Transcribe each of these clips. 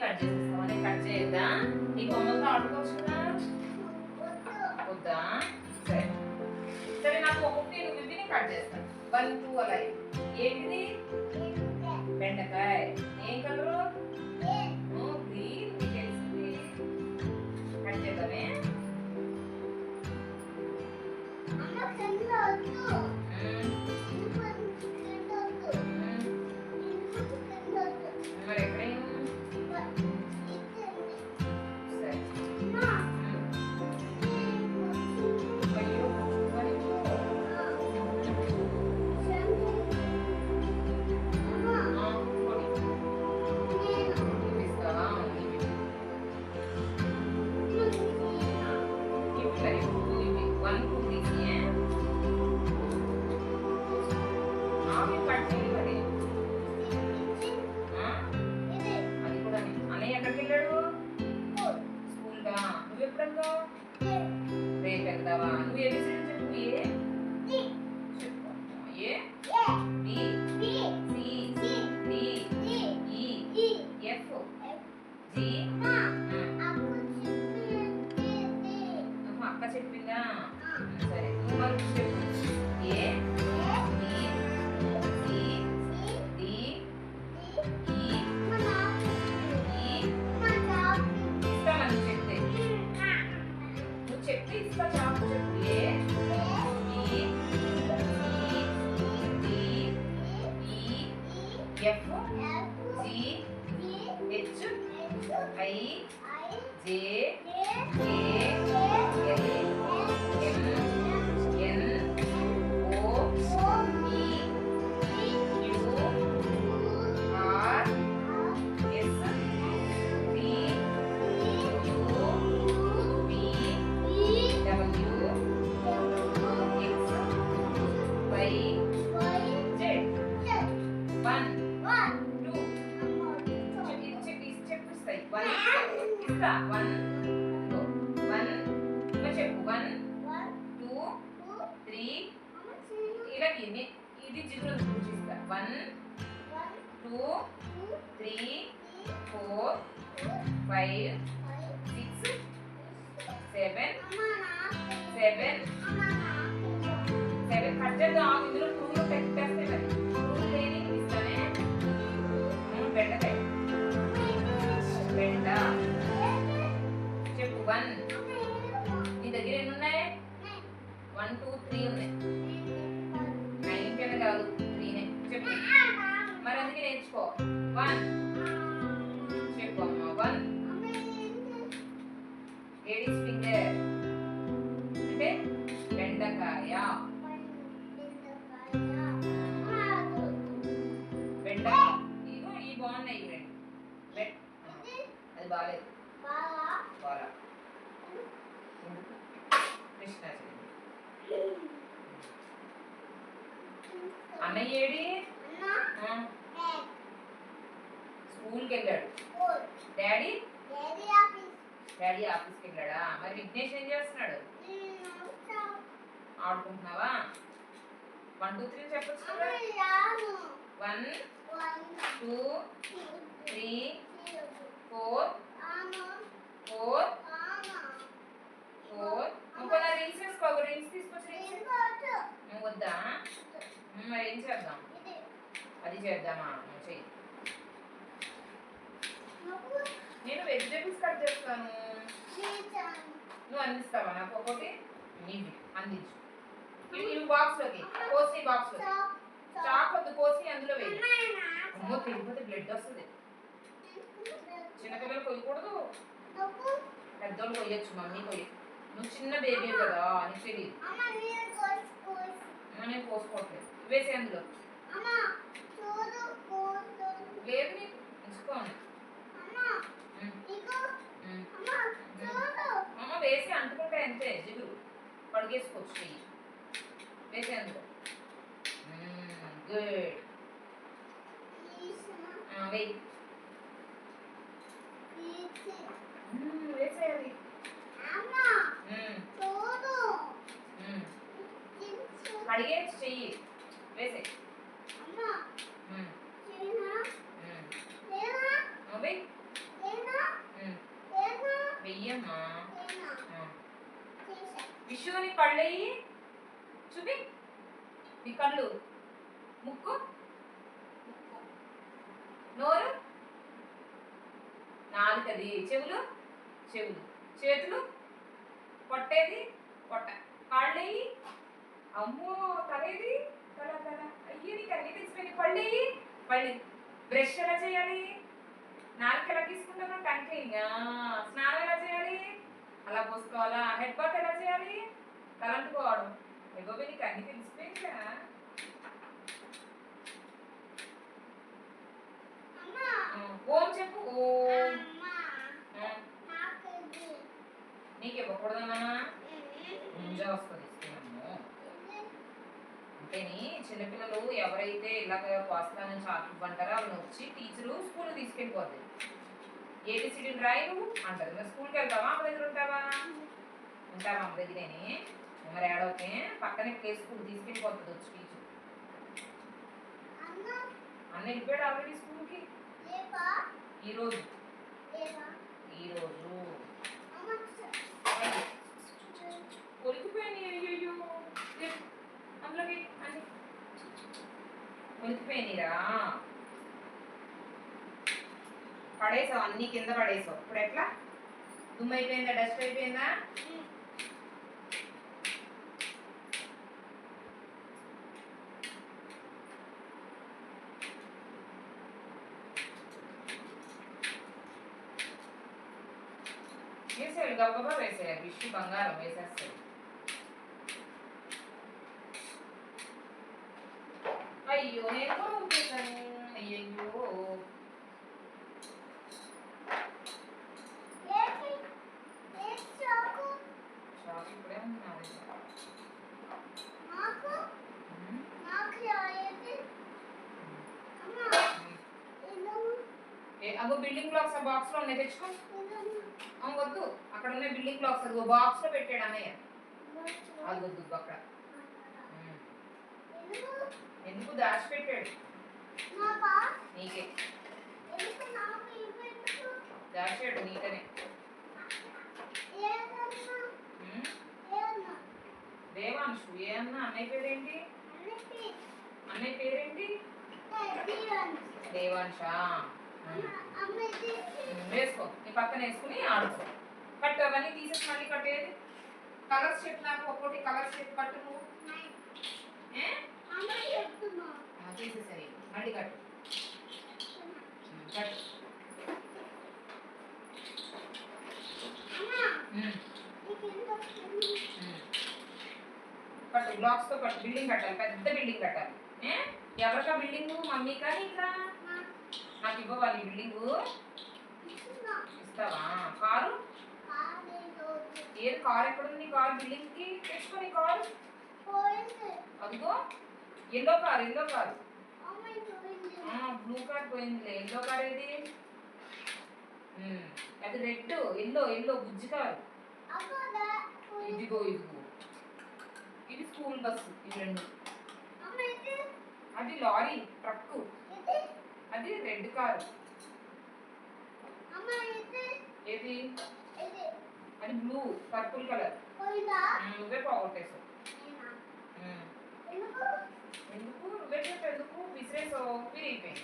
Cut చేసేస్తావా? నేను cut చేయొద్దా? నీ బొమ్మలతో ఆడుకోవచ్చు కదా. వద్దా? సరే సరే, నాకు ఒకటి నువ్వు ఇది నేను కట్ చేస్తాను. 1 2 అలా. ఏంటిది? బెండకాయ. ఏం కలరు? గ్రీన్. తెలిసింది. కట్ చేద్దామే. మరి ఎక్కడైనా రేపు వెళ్తావా? నువ్వు ఏ చెప్పు. A B C D E F G. అక్క చెప్పిందా? సరే, నువ్వు మరి చెప్పు. ఏ బి సి డి ఈ ఇస్తామని చెప్తే నువ్వు చెప్తే ఇస్తా. చాపు చెప్పు. A B C D E F G H I J K L M N O P Q R S T U V W X Y Z. 1 2 చెప్పిస్తాయి. 1 ఇస్తా. 1 చెప్పు. 1 2 3 ఇలా ఇది జిగురు చూపిస్తా. 1 2 3 4 5 6 7 కట్ చేద్దాం. ఇందులో 2 పెట్టేస్తే మరి 2 లేని ఇస్తానే. బెండకాయ. బెండ చెప్పు. 1 నీ దగ్గర ఎన్ని ఉన్నాయి? 1 2 3 ఉన్నాయి. 9 10 కాదు, 3నే చెప్పు. మరి అందుకే నేర్చుకో. 1 చెప్పు అమ్మా. 1 లేడీస్ ఫింగర్ అంటే బెండకాయ. బెండకాయ ఇగో ఈ బాగున్నాయి. ఈ రెండు అది బాగాలేదు. బాగా కృష్ణ అన్నయ్య ఏడి? స్కూల్కి వెళ్ళాడు. డాడీ ఆఫీస్కి వెళ్ళాడా? మరి విఘ్నేష్ ఏం చేస్తున్నాడు? ఆడుకుంటున్నావా? 1 2 3 చెప్పొచ్చు కదా. 1 2 3 4 4 ఇంకో రింగ్స్ వేసుకో. రింగ్స్ తీసుకొచ్చి నువ్వు వద్దా? మరి ఏం చేద్దాం? అది చేద్దామా? చెయ్యి. నేను వెజిటేబుల్స్ కట్ చేస్తాను. నువ్వు అందిస్తావా నాకు ఒకటి? నీవి అందించు. ఇవి బాక్స్లోకి కోసి. బాక్స్లోకి చాక్ వద్దు, కోసి అందులో వేయి. అమ్మో, తిరిగిపోతే బ్లడ్ వస్తుంది. చిన్నపిల్లలు కొయ్యకూడదు, పెద్దోళ్ళు కొయ్యొచ్చు. మమ్మీ కొయ్యచ్చు. నువ్వు చిన్న బేబీ కదా, అని తెలియదు. నేను కోసుకోవట్లేదు. వేసి అందులో లేదు. నీకు ఉంచుకోండి. అమ్మ వేసి అంటుకుంటే అంతే. జిగురు కడిగేసుకోవచ్చు. చెయ్యి వేసి అందులో. గుడ్. వెయ్యి. వేసేయాలి. కడిగేసి చెయ్యి వేసే. వెయ్యి. ముక్కు నోరు నాలుకది చెవులు చెవులు చేతులు పొట్టేది పొట్ట కాళ్ళేయి అమ్మో తలేది తల తల అయ్యో నీకు అన్ని తెలిసిపోయింది పళ్ళేయి పళ్ళు బ్రష్ ఎలా చేయాలి నాలుగు ఎలా తీసుకుంటాను టంకింగ్ స్నానం ఎలా చేయాలి అలా పోసుకోవాలా హెడ్ బాత్ ఎలా చేయాలి తలంటుకోవడం ఎగో నీకు అన్ని తెలిసిపోయిందా ఓం చెప్పు ఓం నీకు ఇవ్వకూడదన్నా ముంజా వస్తుంది ఇస్తున్నాము అంటేని చిన్నపిల్లలు ఎవరైతే ఇలాగ వాస్తవ నుంచి ఆడుకుంటారో వాళ్ళని వచ్చి టీచరు స్కూల్ తీసుకెళ్ళిపోద్ది ఏబిసిడీని రాయి నువ్వు అంటారు మరి స్కూల్కి వెళ్తావా అమ్మ దగ్గర ఉంటావా ఉంటావా అమ్మ దగ్గరేని మరి ఏడవతే పక్కనే ప్లే స్కూల్ తీసుకెళ్ళిపోతుంది వచ్చి టీచర్ అన్న వెళ్ళిపోయాడు ఆల్రెడీ స్కూల్కి ఈరోజు ఈరోజు కొలికిపోయినాయి అయ్యో అందులోకి అన్ని కొలికిపోయినాయిరా పడేసావు అన్ని కింద పడేసావు ఇప్పుడు ఎట్లా దుమ్ము అయిపోయిందా డస్ట్ అయిపోయిందా వేసాడు గబ్బగా వేసేయాలి విష్ణు బంగారం వేసేస్తాడు అయ్యో నేను కూడా ఊపేశాను అయ్యయ్యో షాప్ ఇప్పుడే ఉన్నది అగో బిల్డింగ్ బ్లాక్స్ ఆ బాక్స్ లో ఉన్నాయి తెచ్చుకో వద్దు అక్కడ ఉన్న బిల్డింగ్ బ్లాక్స్ అది బాక్స్ లో పెట్టాడు అన్నయ్య అది వద్దు అక్కడ ఎందుకు దాచిపెట్టాడు నీకే దాచాడు నీకనే దేవాంశు ఏ అన్న అన్నయ్య పేరేంటి అన్నయ్య పేరేంటి దేవాంశా వేసుకో నీ పక్కన వేసుకుని ఆడుకో కట్టు అవన్నీ తీసేసి మళ్ళీ కట్టేది కలర్స్ చెప్పు నాకు ఒక్కోటి కలర్స్ చెప్పు కట్టు నువ్వు తీసేసరి మళ్ళీ కట్టు కట్టు కట్టు బ్లాక్స్ తో కట్టు బిల్డింగ్ కట్టాలి పెద్ద బిల్డింగ్ కట్టాలి ఎవరికా బిల్డింగ్ మమ్మీకా ఇంకా నాకు ఇవ్వాలి బిల్డింగ్ ఇస్తావా కారు ఏది కారు ఎక్కడుంది కారు బిల్డింగ్ కి తెచ్చుకొని కారు అదిగో ఎల్లో కారు బ్లూ కార్ పోయిందిలే ఎల్లో కార్ ఏది అది రెడ్ ఎల్లో బుజ్జి కారు ఇదిగో ఇది స్కూల్ బస్సు ఇది రెండు అది లారీ ట్రక్ అది రెడ్ కారు ఏది అది బ్లూ పర్పుల్ కలర్ నువ్వే పోగొట్టేసావు ఎందుకు నువ్వే చెప్పు ఎందుకు విసిరేసావు విరిగిపోయింది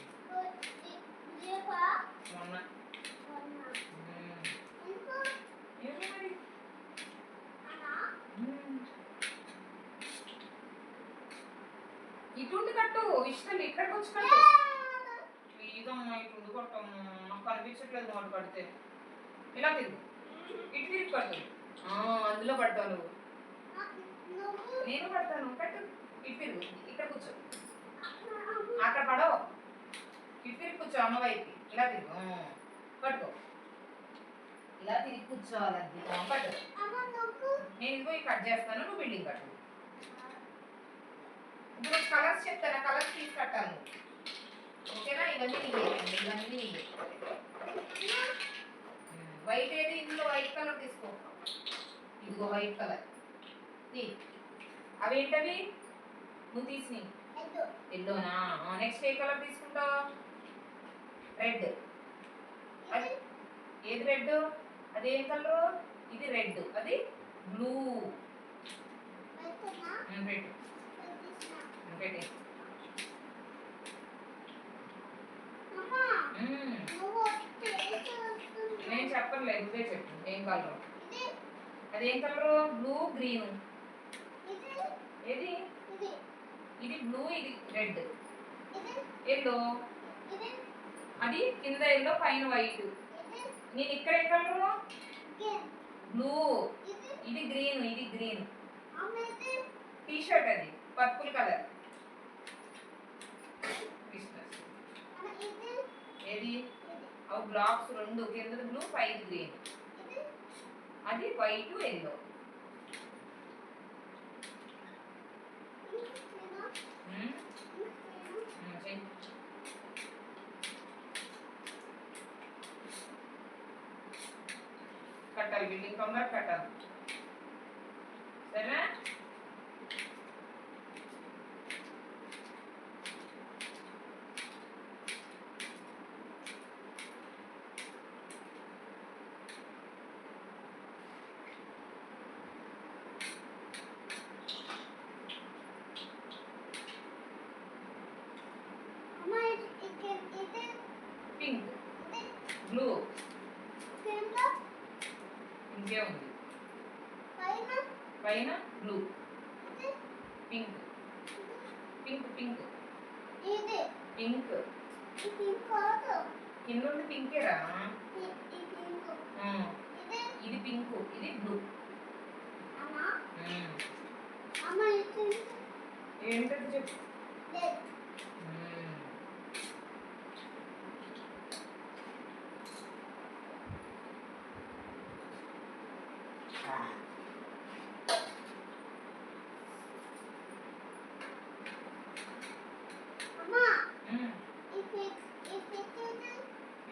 మొన్న మరి ఇటుండి కట్టు ఇష్టం ఇక్కడికి వచ్చి కట్టు ప్లీజ్ అమ్మా ఇటుండి కట్టమ్మా నాకు కనిపించట్లేదు మాట కడితే ఇలా తిరుగు ఇటు తిరిగి కట్టు అందులో పడతావు నువ్వు నేను పడతాను కట్టు ఇటు తిరుగు ఇక్కడ కూర్చో అక్కడ పడవు ఇటు తిరిగి కూర్చో అమ్మ వైపు ఇలా తిరుగు పట్టుకో ఇలా తిరిగి కూర్చోవాలి అది పట్టు నేను ఇదిగో కట్ చేస్తాను నువ్వు బిల్డింగ్ కట్టు ఇప్పుడు కలర్స్ చెప్తాను కలర్స్ తీసి కట్టాను ఓకేనా ఇవన్నీ వైట్ ఏది ఇందులో వైట్ కలర్ తీసుకో ఇదిగో వైట్ కలర్ అవేంటవి నువ్వు తీసి ఎల్లోనా నెక్స్ట్ ఏ కలర్ తీసుకుంటావు రెడ్ ఏది రెడ్ అదేం కలరు ఇది రెడ్ అది బ్లూ రెడ్ పెట్టే నువ్వే చెప్పు ఏం కలరు? అదేం కలరు? Blue green. ఏది? ఇది బ్లూ, ఇది రెడ్. ఎల్లో. అది కింద ఎల్లో పైన వైట్. నేను ఇక్కడ ఏం కలరు? బ్లూ. ఇది గ్రీన్, ఇది గ్రీన్. టీ షర్ట్ అది పర్పుల్ కలర్. ఏది? అవి బ్లాక్స్ రెండు, కింద బ్లూ పైన గ్రీన్. అది వైట్ ఎల్లో. కట్టాలి, బిల్డింగ్ తొందరగా కట్టాలి సరేనా? పింక్, బ్లూ, ఇంకే ఉంది పైన blue, pink pink pink pink కింద ఉంది పింకేరా. ఇది పింక్, ఇది బ్లూ. ఏంటది చెప్పు?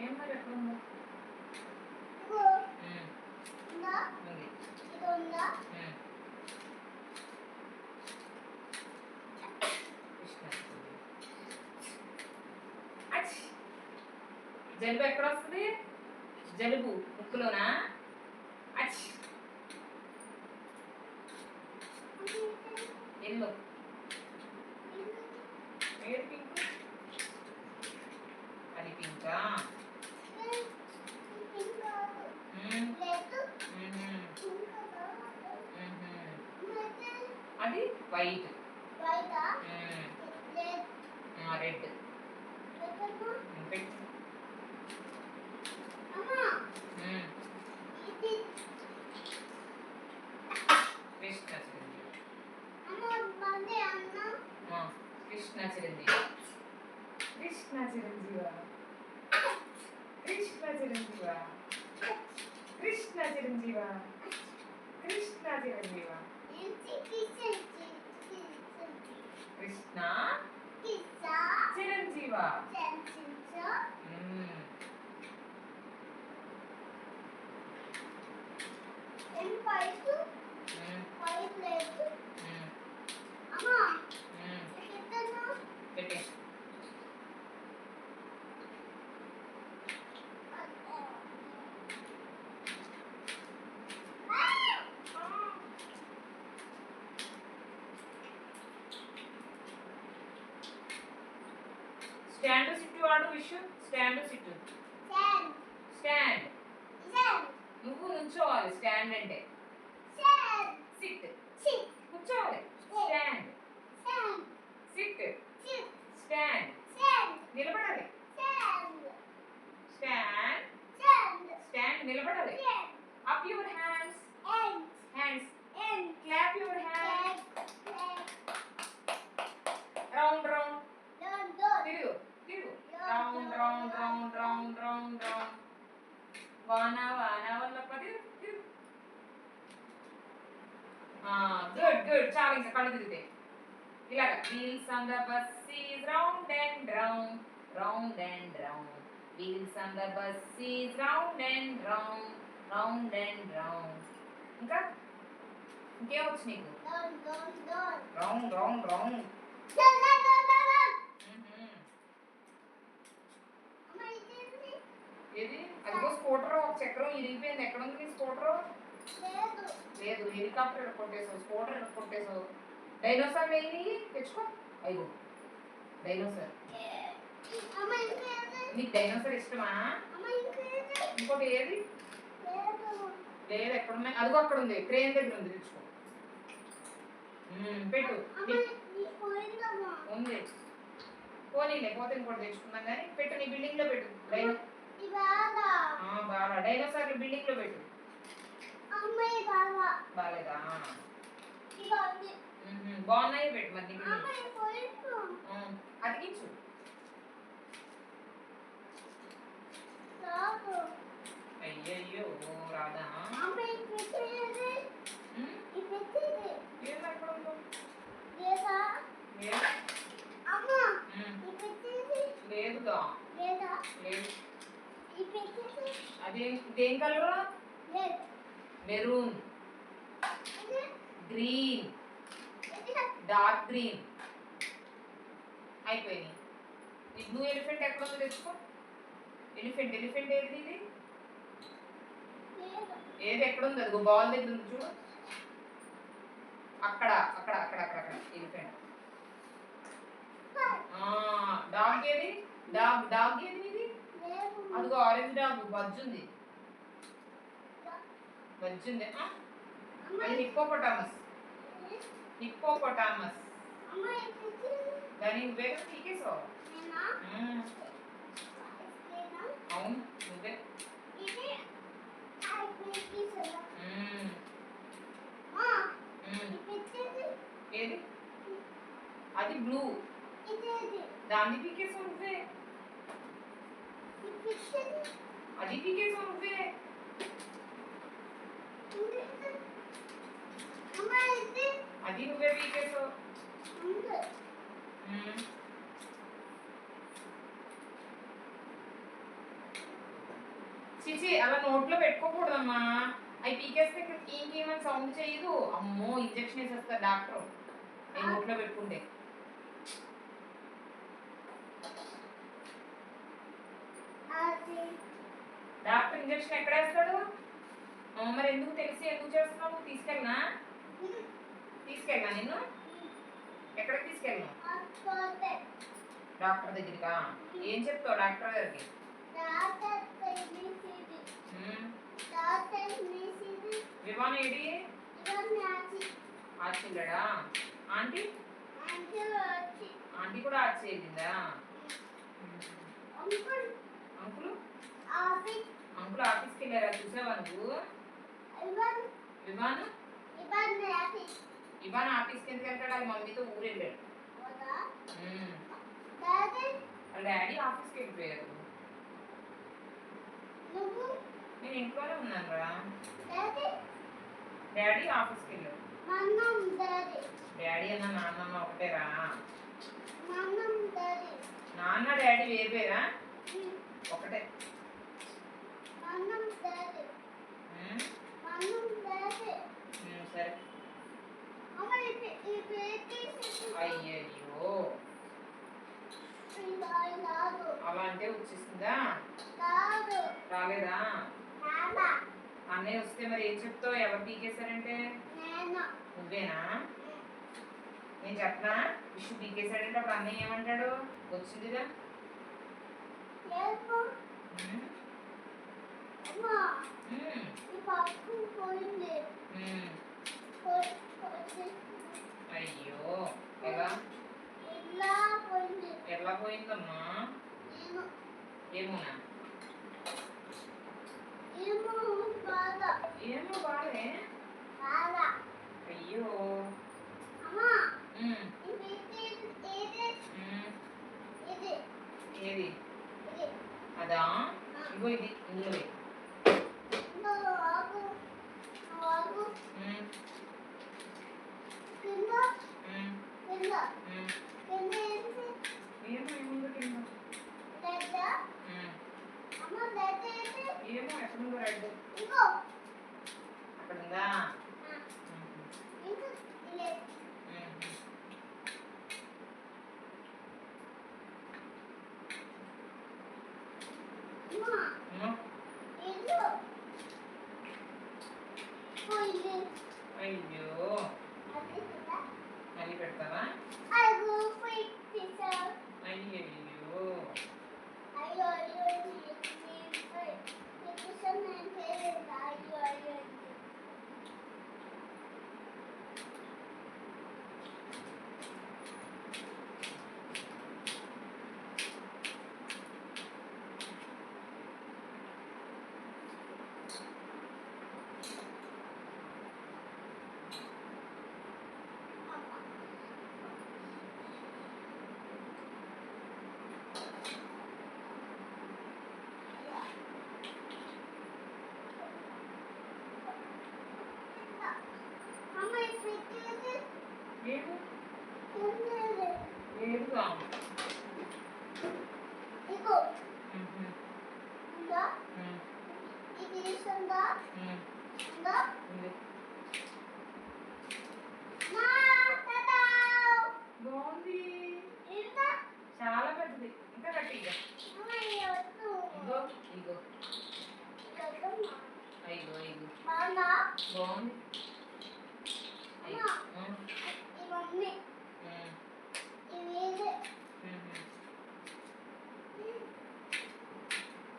ఏం మరి ఎక్కడ ఉందా? జలుబు ఎక్కడ వస్తుంది? జలుబు ముక్కులోనా? ఎల్లో. ఏది పింక్? అది పింకా? అది white. Red. Krishna Chiranjeevi. Krishna Chiranjeeva. Krishna Chiranjeeva. Krishna Chiranjeeva. Krishna Chiranjeeva. Krishna Chiranjeeva. Stand sit వాడు విషు. Stand sit. స్టాండ్. నువ్వు నుంచోవాలి. స్టాండ్ అంటే సిట్. కూర్చోవాలి. స్టాండ్. సిట్. స్టాండ్. నిలబడాలి. స్టాండ్. స్టాండ్ నిలబడాలి. Up your hands. Hands. Clap your hands. Round round. తిరుగు తిరుగు. Round round round round round round. వాన వాన వల్లపది. తిరుగు. Good good. చాలా ఇంకా కళ్ళు తిరిగితే ఇలాగా. Wheels on the bus is round and round, round and round. Wheels on the bus is round and round, round and round. ఇంకా ఇంకేమొచ్చు నీకు? Round round round. ఏది? అదిగో స్కూటర్. ఒక చక్రం ఇరిగిపోయింది. ఎక్కడ ఉంది నీ స్కూటర్? లేదు. హెలికాప్టర్ కొట్టేసావు, స్కూటర్ కొట్టేసావు. డైనోసార్ వెళ్ళి తెచ్చుకో. అయ్యో డైనోసార్. నీకు డైనోసార్ ఇష్టమా? ఇంకోటి ఏది? లేదు ఎక్కడ ఉన్నాయి? అదిగో అక్కడ ఉంది, క్రేన్ దగ్గర ఉంది, తెచ్చుకో. పెట్టు. ఉంది, పోనీలే, పోతే ఇంకోటి తెచ్చుకుందాం కానీ పెట్టు. నీ బిల్డింగ్ లో పెట్టు. బాగా డైనోసార్లు బిల్డింగ్ లో పెట్టు. బాగాలేదా? బాగున్నాయి పెట్టు మరి. అతికించు. అయ్యయ్యో రాదా? లేదుగా. లేదు. అదే దేని colour? Maroon, green, dark green అయిపోయినాయి. ఈ బ్లూ ఎలిఫెంట్ ఎక్కడ ఉందో తెచ్చుకో. ఎలిఫెంట్ ఎలిఫెంట్ ఏది ఇది? ఏది ఎక్కడ ఉంది? అదిగో బాల్ దగ్గర ఉంది చూడు. అక్కడ అక్కడ అక్కడ అక్కడ అక్కడ ఎలిఫెంట్. డాగ్ ఏది? డాగ్ ఏది ఇది? అదిగో ఆరెంజ్ డాగ్. బజ్జుంది, బజ్జుంది. అది హిప్పోపొటామస్. హిప్పోపొటామస్. దాని నువ్వే పీకేసావు. అవును నువ్వే. ఏది? అది బ్లూ. దాన్ని పీకేసావు నువ్వే. అది పీకేసావు నువ్వే. అది నువ్వే పీకేసావు. చిచి అలా నోట్లో పెట్టుకోకూడదమ్మా. అవి పీకేస్తే ఇంకేమని సౌండ్ చేయదు. అమ్మో ఇంజక్షన్ వేసేస్తారు డాక్టర్ అవి నోట్లో పెట్టుకుంటే. డాక్టర్ ఇంజక్షన్ ఎక్కడ వేస్తాడు? మరి ఎందుకు తెలిసి ఎందుకు చేస్తున్నావు? తీసుకెళ్ళనా? తీసుకెళ్ళా నిన్ను? ఎక్కడికి తీసుకెళ్ళను? డాక్టర్ దగ్గరికా? ఏం చెప్తావు డాక్టర్ గారికి? వివాన్ ఏడి? ఆచిల్లాడా? ఆంటీ? ఆంటీ కూడా ఆచి వెళ్ళిందా? అంకుల్ అంకుల్ ఆఫీస్కి వెళ్ళారా? చూసావా నువ్వు? వివాన్ ఇవాన్ ఆఫీస్కి ఎందుకు వెళ్తాడు? వాళ్ళ మమ్మీతో ఊరు వెళ్ళాడు. వాళ్ళ డాడీ ఆఫీస్కి వెళ్ళిపోయారు. నేను ఇంట్లోనే ఉన్నాను రా. డాడీ ఆఫీస్కి వెళ్ళాడు. డాడీ అన్న నాన్నమ్మ ఒకటేరా? నాన్న డాడీ వేరేరా? ఒకటే. సరే. అయ్యయ్యో అలా అంటే వచ్చేసిందా? రాలేదా? అన్నయ్య వస్తే మరి ఏం చెప్తావు? ఎవరు పీకేశారంటే? నువ్వేనా? నేను చెప్పనా? విషు పీకేశాడంటే అప్పుడు అన్నయ్య ఏమంటాడు? వచ్చిందిగా. అయ్యో ఎలా? ఎలా పోయిందమ్మా? ఏమోనా? ఏమో బాలే. అయ్యో ఏది? అదా? ఇగో ఇది ఇందులో. ఏమో ఏముందో కింద. ఏమో ఎక్కడుందో రెడ్. అక్కడుందా? అయ్యో మళ్ళీ పెడతావా? అయ్యయ్యో బాగుంది.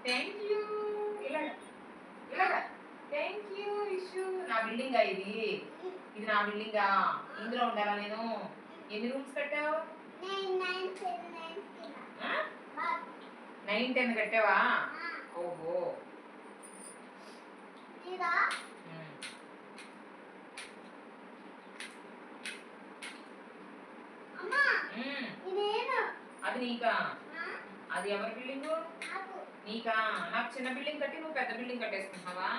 Thank you. ఇలాగ ఇలాగ థ్యాంక్ యూ ఇష్యూ. నా బిల్డింగా ఇది? ఇది నా బిల్డింగా? ఇందులో ఉండాలా నేను? ఎన్ని రూమ్స్ కట్టావు? 9, 10 కట్టావా? ఓహో. అది నీకా? అది ఎవరి బిల్డింగు? నీకా? నాకు చిన్న బిల్డింగ్ కట్టి నువ్వు పెద్ద బిల్డింగ్ కట్టేసుకుంటున్నావా?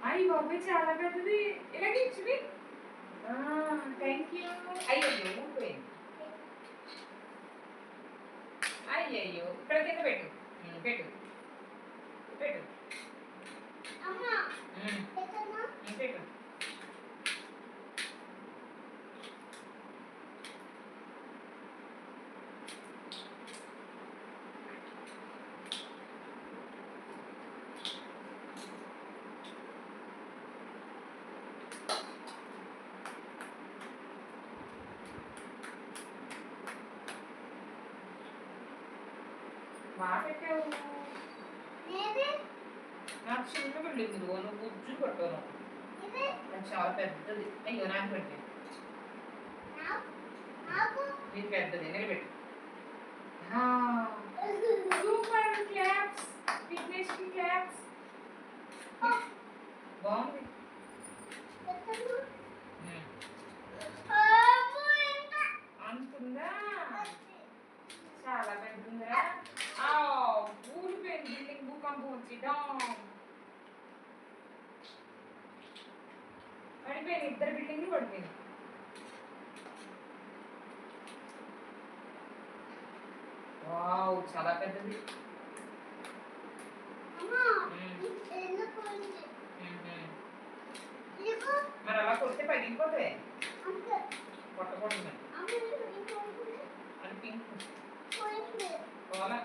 అయ్యి బాబాయ్ చాలా పెద్దది. ఇలాగే ఇచ్చువి. Thank you. అయ్యో ఊడిపోయింది. అయ్యయ్యో ఇక్కడ కింద పెట్టు. పెట్టు పెట్టు పెట్టు. బాగా పెట్టావు. నాకు చిన్న బిల్డింగ్ నువ్వు బుజ్జు కొట్టాను. నాకు చాలా పెద్దది. అయ్యో నాకు పెట్టాను. నీకు పెద్దది నిలబెట్టు. Super claps. విఘ్నేష్కి క్లాప్స్. బాగుంది. అంతుందా? చాలా పెద్దగా ఊరిపోయింది బిల్డింగ్. భూకంపం వచ్చి పడిపోయింది. ఇద్దరు బిల్డింగ్లు పడిపోయింది. వావ్ చాలా పెద్దది. మరి అలా కొడితే పగిలిపోతాయి. కొట్టకూడదు అది పింక్ పోలా.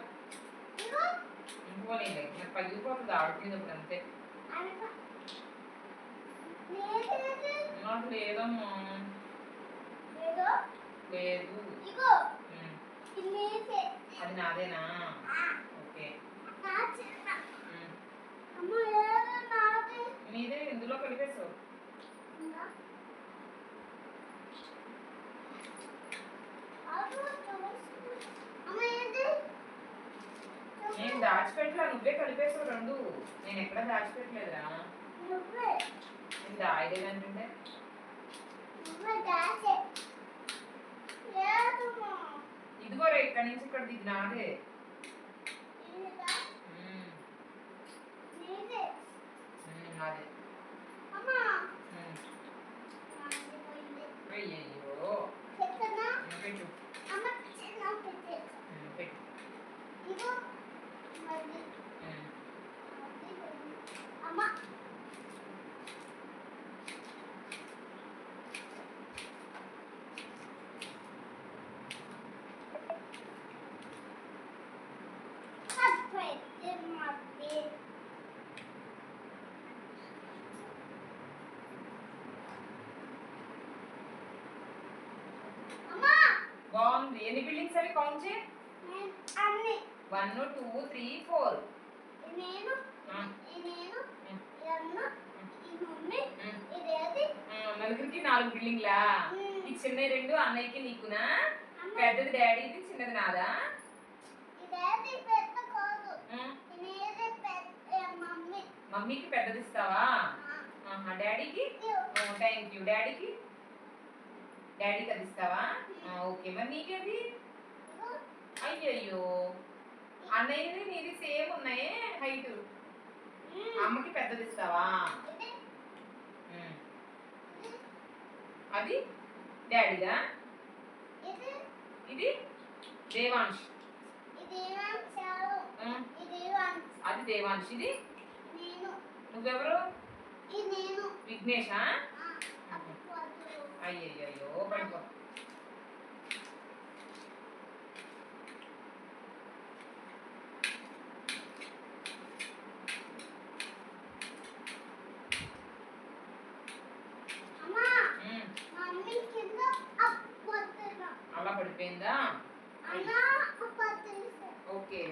ఇంకోలేదు మరి పగిలిపోతుంది ఆడుకునేటప్పుడు అంతే. నాకు లేదమ్మా. లేదు. అది నాదేనా? ఓకే నీదే. ఇందులో కలిపేసావు. నేను దాచిపెట్టలా, నువ్వే కలిపేసావు రెండు. నేను ఎక్కడ దాచిపెట్టలేదురా. నేను దాయలేదంటుంటే ఇదిగో రే ఇక్కడి నుంచి ఇక్కడ ఇది నాదే. నాదే. అయ్యయ్యో పెట్టు పెట్టు. బాగుంది. ఎన్ని బిల్డింగ్స్ అవి కౌంట్ చేయి. 1 2 3 4. నలుగురికి 4 బిల్డింగ్లా? ఈ చిన్న 2 అన్నయ్యకి నీకునా? పెద్దది డాడీది, చిన్నది నాదా? మమ్మీకి పెద్దది ఇస్తావా? డాడీకి? Thank you. డాడీకి అది ఇస్తావా? ఓకే. మరి నీకేది? అయ్యయ్యో అన్నయ్యది నీది సేమ్ ఉన్నాయే హైట్. అమ్మకి పెద్దది ఇస్తావా? అది డాడీదా? ఇది దేవాంశ్. అది దేవాంశ్. ఇది నువ్వెవరు? విఘ్నేషా? అయ్యయ్యో పడుకో. అలా పడిపోయిందా? ఓకే.